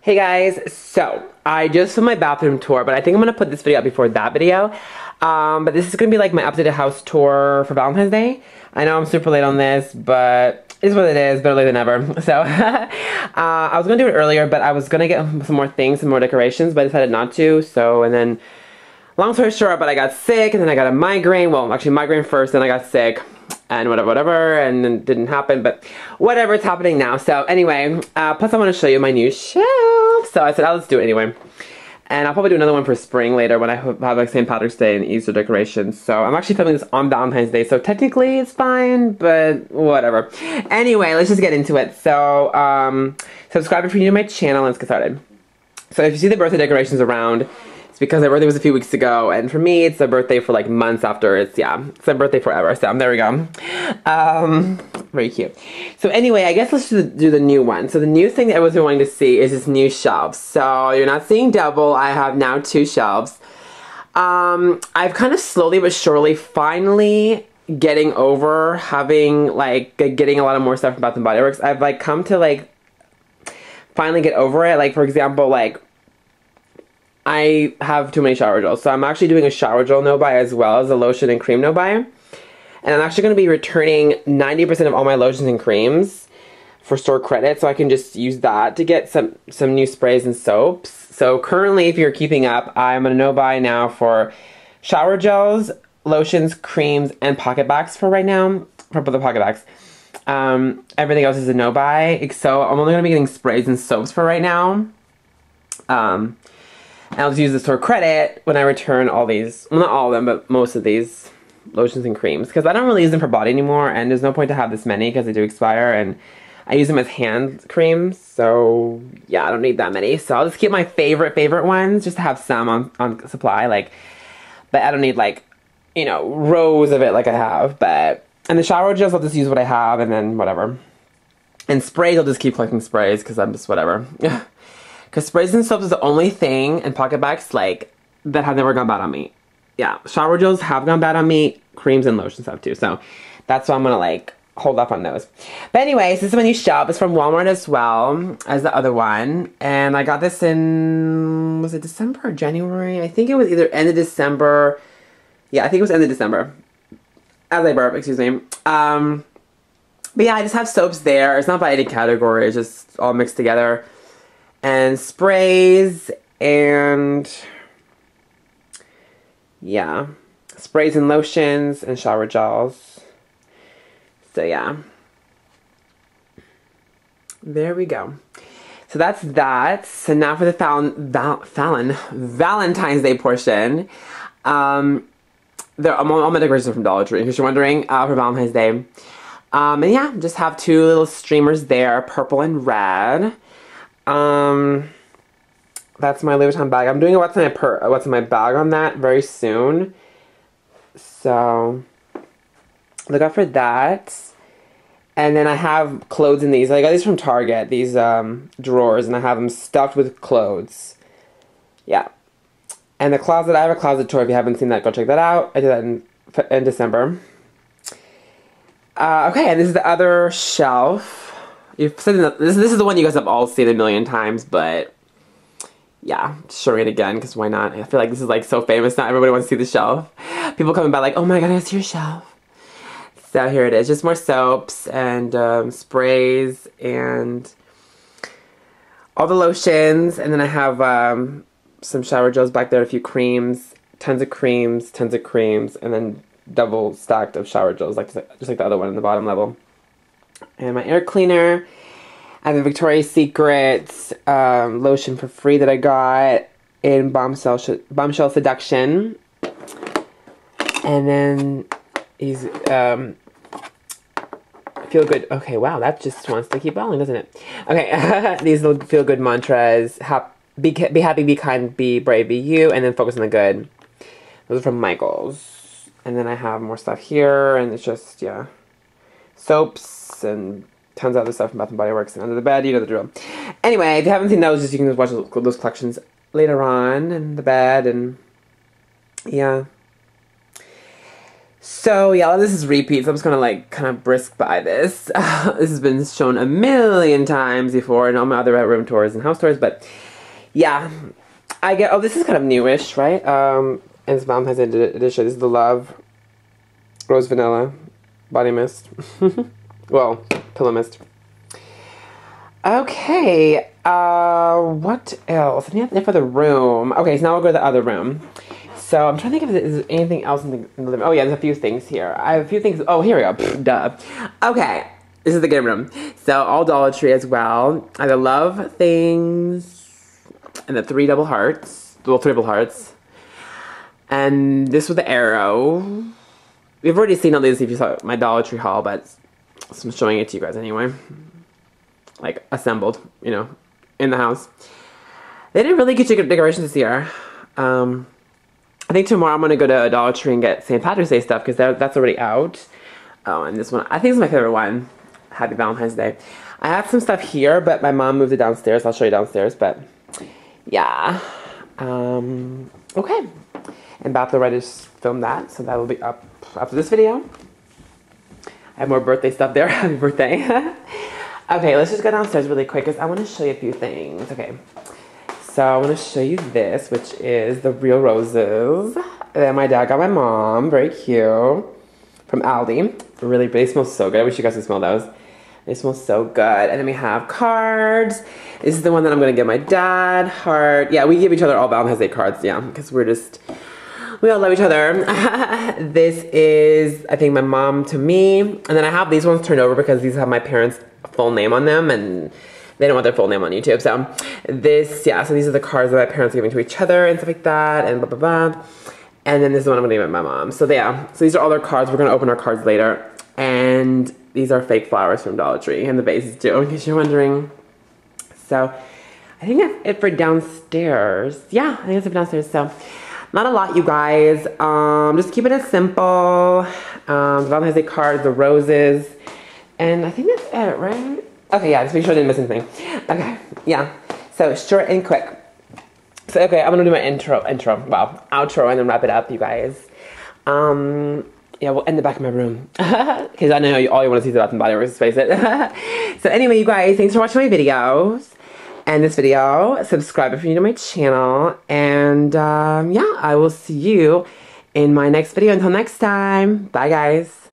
Hey guys, so I just filmed my bathroom tour, but I think I'm gonna put this video up before that video. But this is gonna be like my updated house tour for Valentine's Day. I know I'm super late on this, but it is what it is, better late than never. So I was gonna do it earlier, but I was gonna get some more things, some more decorations, but I decided not to. So, and then long story short, but I got sick, and then I got a migraine. Well, actually migraine first, then I got sick. And whatever, and then it didn't happen, but whatever, it's happening now. So anyway, plus I want to show you my new shelf. So I said, let's do it anyway. And I'll probably do another one for spring later when I have like St. Patrick's Day and Easter decorations. So I'm actually filming this on Valentine's Day, so technically it's fine, but whatever. Anyway, let's just get into it. So subscribe if you're new to my channel, and let's get started. So if you see the birthday decorations around, because my birthday was a few weeks ago, and for me, it's a birthday for like months after. It's a birthday forever. So there we go. Very cute. So anyway, I guess let's do the new one. So the new thing that I was wanting to see is this new shelf. So you're not seeing double. I have now 2 shelves. I've kind of slowly but surely finally getting over having like getting a lot of more stuff from Bath and Body Works. I've like come to like finally get over it. Like for example, like I have too many shower gels, so I'm actually doing a shower gel no-buy as well as a lotion and cream no-buy. And I'm actually going to be returning 90% of all my lotions and creams for store credit, so I can just use that to get some new sprays and soaps. So currently, if you're keeping up, I'm a no-buy now for shower gels, lotions, creams, and pocket bags for right now, for both the pocket bags. Everything else is a no-buy, so I'm only going to be getting sprays and soaps for right now. And I'll just use the store credit when I return all these, well not all of them, but most of these lotions and creams. Because I don't really use them for body anymore, and there's no point to have this many because they do expire, and I use them as hand creams, so yeah, I don't need that many. So I'll just keep my favorite ones, just to have some on supply, like, but I don't need like, you know, rows of it like I have, but, and the shower gels, I'll just use what I have, and then whatever. And sprays, I'll just keep collecting sprays, because I'm just whatever. Because sprays and soaps is the only thing, and pocket bags, like, that have never gone bad on me. Yeah, shower gels have gone bad on me. Creams and lotions have too. So that's why I'm going to, like, hold off on those. But anyways, this is my new shelf. It's from Walmart as well as the other one. And I got this in, was it December or January? I think it was either end of December. Yeah, I think it was end of December. As I burp, excuse me. But yeah, I just have soaps there. It's not by any category. It's just all mixed together. And sprays, and yeah, sprays and lotions and shower gels. So yeah, there we go. So that's that. So now for the Valentine's Day portion. All my decorations are from Dollar Tree, in case you're wondering, for Valentine's Day. And yeah, just have 2 little streamers there, purple and red. That's my Louis Vuitton bag. I'm doing a what's in my bag on that very soon. So look out for that. And then I have clothes in these. I got these from Target, these drawers, and I have them stuffed with clothes. Yeah. And the closet, I have a closet tour. If you haven't seen that, go check that out. I did that in December. Okay, and this is the other shelf. You've seen this is the one you guys have all seen a million times, but yeah, showing it again, because why not? I feel like this is like so famous now, everybody wants to see the shelf. People coming by like, oh my god, I see your shelf. So here it is, just more soaps and sprays and all the lotions, and then I have some shower gels back there, a few creams, tons of creams, and then double stacked of shower gels, like just like the other one in the bottom level. And my air cleaner. I have a Victoria's Secret lotion for free that I got in Bombshell Seduction. And then these Feel Good. Okay, wow, that just wants to keep rolling, doesn't it? Okay, these little Feel Good mantras. Be happy, be kind, be brave, be you, and then focus on the good. Those are from Michaels. And then I have more stuff here, and it's just, yeah, soaps and tons of other stuff from Bath and Body Works and under the bed, you know the drill. Anyway, if you haven't seen those, just you can just watch those collections later on in the bed, and yeah. So yeah, this is repeats. I'm just gonna like kind of brisk by this. This has been shown a million times before in all my other room tours and house tours, but yeah, I get. Oh, this is kind of newish, right? And it's Valentine's Day edition. This is the Love Rose Vanilla Body Mist. Well, Pillow Mist. Okay. What else? Anything for the room? Okay, so now we'll go to the other room. So I'm trying to think if there's anything else in the living room. Oh yeah, there's a few things here. I have a few things. Oh, here we go. Pfft, duh. Okay, this is the game room. So all Dollar Tree as well. I have the love things and the three double hearts. Well, triple hearts. And this with the arrow. We've already seen all these if you saw my Dollar Tree haul, but I'm showing it to you guys anyway. Like assembled, you know, in the house. They didn't really get you good decorations this year. I think tomorrow I'm going to go to Dollar Tree and get St. Patrick's Day stuff because that's already out. Oh, and this one, I think it's my favorite one. Happy Valentine's Day. I have some stuff here, but my mom moved it downstairs. I'll show you downstairs, but yeah. Okay. And Bachelor just filmed that, so that will be up after this video. I have more birthday stuff there. Happy birthday. Okay, let's just go downstairs really quick because I want to show you a few things. Okay. So I want to show you this, which is the real roses that my dad got my mom. Very cute. From Aldi. Really, they smell so good. I wish you guys could smell those. They smell so good. And then we have cards. This is the one that I'm going to give my dad. Heart. Yeah, we give each other all Valentine's Day cards. Yeah, because we all love each other. This is, I think, my mom to me. And then I have these ones turned over because these have my parents' full name on them. And they don't want their full name on YouTube. So this, yeah, so these are the cards that my parents are giving to each other and stuff like that and blah, blah, blah. And then this is the one I'm going to give my mom. So yeah, so these are all their cards. We're going to open our cards later. And these are fake flowers from Dollar Tree and the vases too, in case you're wondering. So I think that's it for downstairs. Yeah, I think that's it for downstairs. So not a lot, you guys. Just keeping it simple. The Valentine's Day cards, the roses. And I think that's it, right? Okay, yeah, just make sure I didn't miss anything. Okay, yeah. So short and quick. So okay, I'm gonna do my outro and then wrap it up, you guys. Yeah, we'll end the back of my room. Because I know all you want to see is the Bath and Body Works, let's face it. So anyway, you guys, thanks for watching my videos. And this video, subscribe if you're new to my channel. And yeah, I will see you in my next video. Until next time, bye guys.